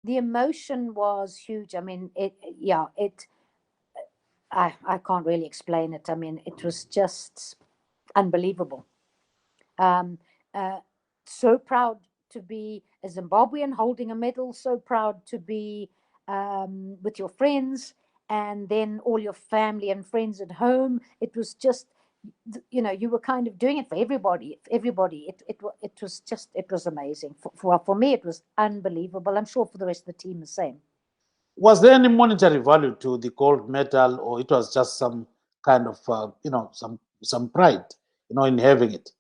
The emotion was huge. I mean, yeah, I can't really explain it. I mean, it was just unbelievable. Um, uh, so proud to be a Zimbabwean holding a medal, so proud to be with your friends, and then all your family and friends at home. It was just, you were kind of doing it for everybody. Everybody. It was just, it was amazing. For me, it was unbelievable. I'm sure for the rest of the team, the same. Was there any monetary value to the gold medal, or it was just some kind of, some pride, in having it?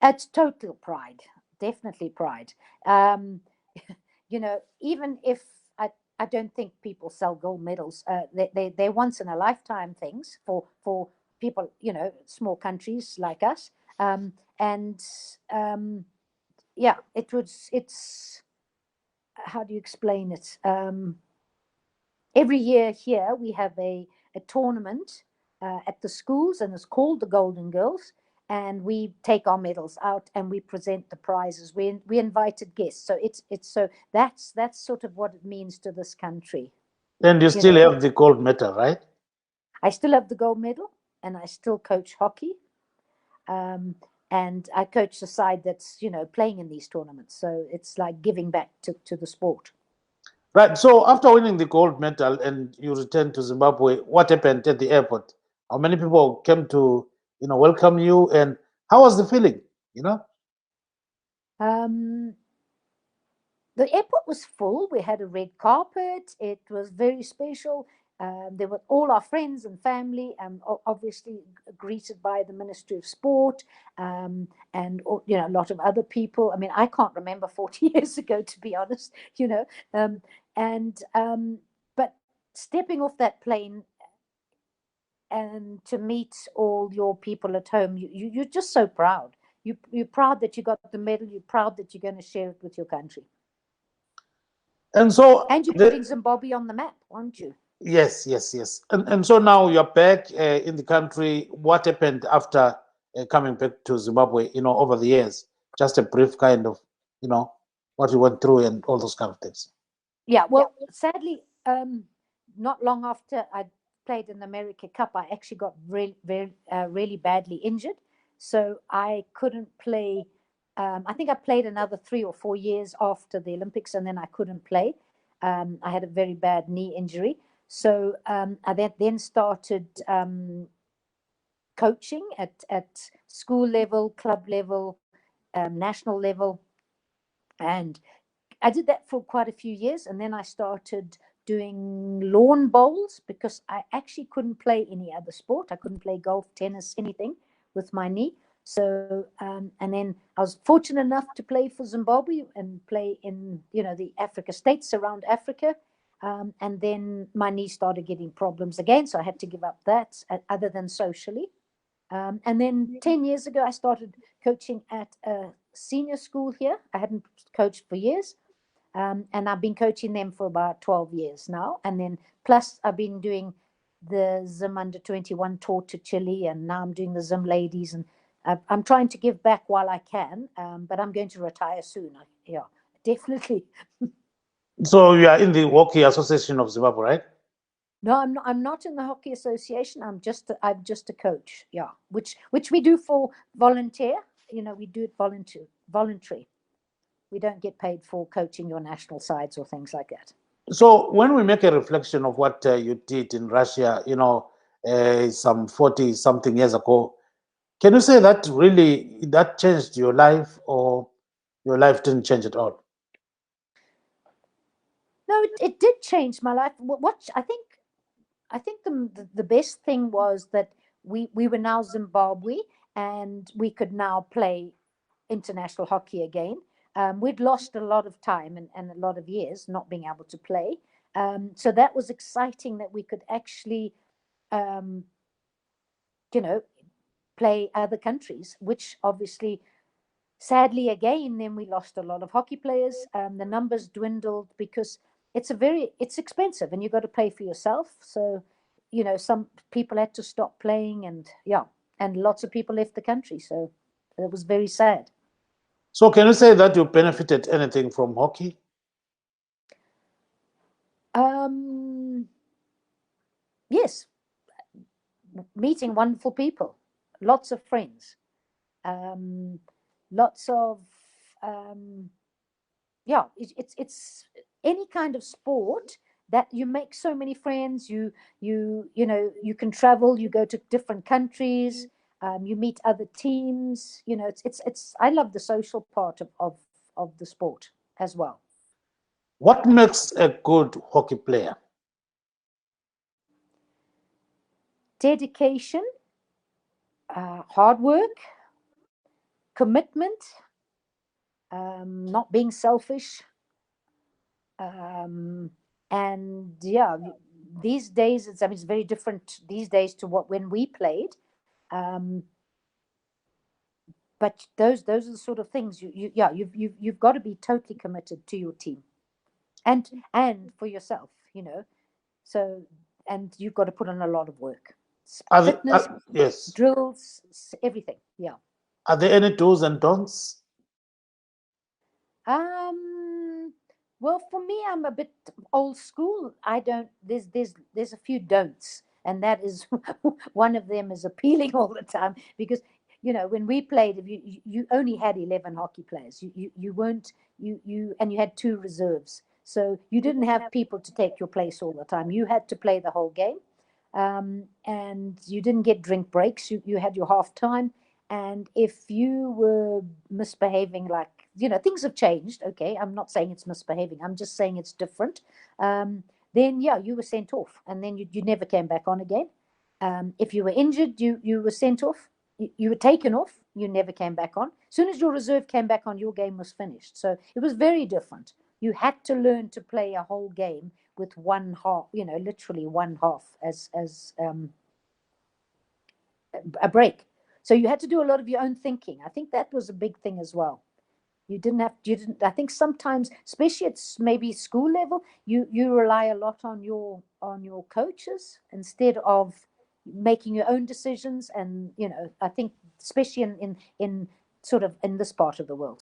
It's total pride, definitely pride. Um, Even if I don't think people sell gold medals, they're once in a lifetime things for people, small countries like us. And yeah, it's, how do you explain it? Every year here we have a tournament at the schools, and it's called the Golden Girls. And we take our medals out and we present the prizes. We invited guests, so it's so that's sort of what it means to this country. And you You still know, have the gold medal, right? I still have the gold medal, and I still coach hockey. Um, and I coach the side that's playing in these tournaments. So it's like giving back to the sport. Right. So after winning the gold medal and you returned to Zimbabwe, what happened at the airport? How many people came to, welcome you, and how was the feeling? You know. Um, the airport was full. We had a red carpet. It was very special. There were all our friends and family, obviously greeted by the Ministry of Sport, and a lot of other people. I mean, I can't remember 40 years ago, to be honest. And but stepping off that plane and to meet all your people at home, you're just so proud. You're proud that you got the medal. You're proud that you're going to share it with your country. And so And you're putting Zimbabwe on the map, aren't you? yes, yes, yes. And so now you're back in the country. What happened after coming back to Zimbabwe? Over the years, just a brief kind of, you know, what you went through and all those kind of things. Yeah, well, sadly, not long after I played in the America Cup, I actually got really badly injured. So I couldn't play. I think I played another 3 or 4 years after the Olympics, and then I couldn't play. I had a very bad knee injury. So I then started coaching at school level, club level, national level. And I did that for quite a few years. And then I started doing lawn bowls because I actually couldn't play any other sport. I couldn't play golf, tennis, anything with my knee. So, and then I was fortunate enough to play for Zimbabwe and play in, the Africa states around Africa. And then my knee started getting problems again. So I had to give up that, other than socially. And then 10 years ago, I started coaching at a senior school here. I hadn't coached for years. And I've been coaching them for about 12 years now. And then plus I've been doing the Zim under 21 tour to Chile, and now I'm doing the Zim ladies. And I'm trying to give back while I can, but I'm going to retire soon. Yeah, definitely. So you are in the Hockey Association of Zimbabwe, right? No, I'm not. I'm not in the Hockey Association. I'm just a coach. Yeah, which we do for volunteer. We do it voluntary. We don't get paid for coaching your national sides or things like that. So when we make a reflection of what you did in Russia, some 40 something years ago, can you say that really that changed your life, or your life didn't change at all? No, it did change my life. What I think the best thing was that we were now Zimbabwe, and we could now play international hockey again. We'd lost a lot of time and a lot of years not being able to play. So that was exciting that we could actually, um, you know, play other countries, which obviously, sadly, again, then we lost a lot of hockey players. The numbers dwindled because it's expensive, and you've got to pay for yourself. So, some people had to stop playing, and yeah, and lots of people left the country. So it was very sad. So can you say that you benefited anything from hockey? Yes, meeting wonderful people, lots of friends, lots of yeah. It's any kind of sport that you make so many friends. You know, you can travel. You go to different countries. You meet other teams. You know, it's. I love the social part of the sport as well. What makes a good hockey player? Dedication, hard work, commitment, not being selfish, and yeah, these days it's, I mean, it's very different these days to what when we played. Um, but those are the sort of things yeah, you've got to be totally committed to your team and for yourself, you know. So, and you've got to put in a lot of work, fitness, Yes. drills, everything. Yeah. Are there any do's and don'ts? Well, for me, I'm a bit old school. I don't. There's a few don'ts, and that is one of them is appealing all the time because you know when we played, if you only had 11 hockey players. You weren't you and you had two reserves, so you didn't have people to take your place all the time. You had to play the whole game, and you didn't get drink breaks. You had your half time, and if you were misbehaving, like, you know, things have changed. Okay, I'm not saying it's misbehaving. I'm just saying it's different. Then yeah, you were sent off, and then you never came back on again. If you were injured, you were sent off. You were taken off. You never came back on. As soon as your reserve came back on, your game was finished. So it was very different. You had to learn to play a whole game with one half. You know, literally one half as a break. So you had to do a lot of your own thinking. I think that was a big thing as well. You didn't, I think sometimes, especially at maybe school level, you rely a lot on your coaches instead of making your own decisions. And, you know, I think especially in sort of in this part of the world.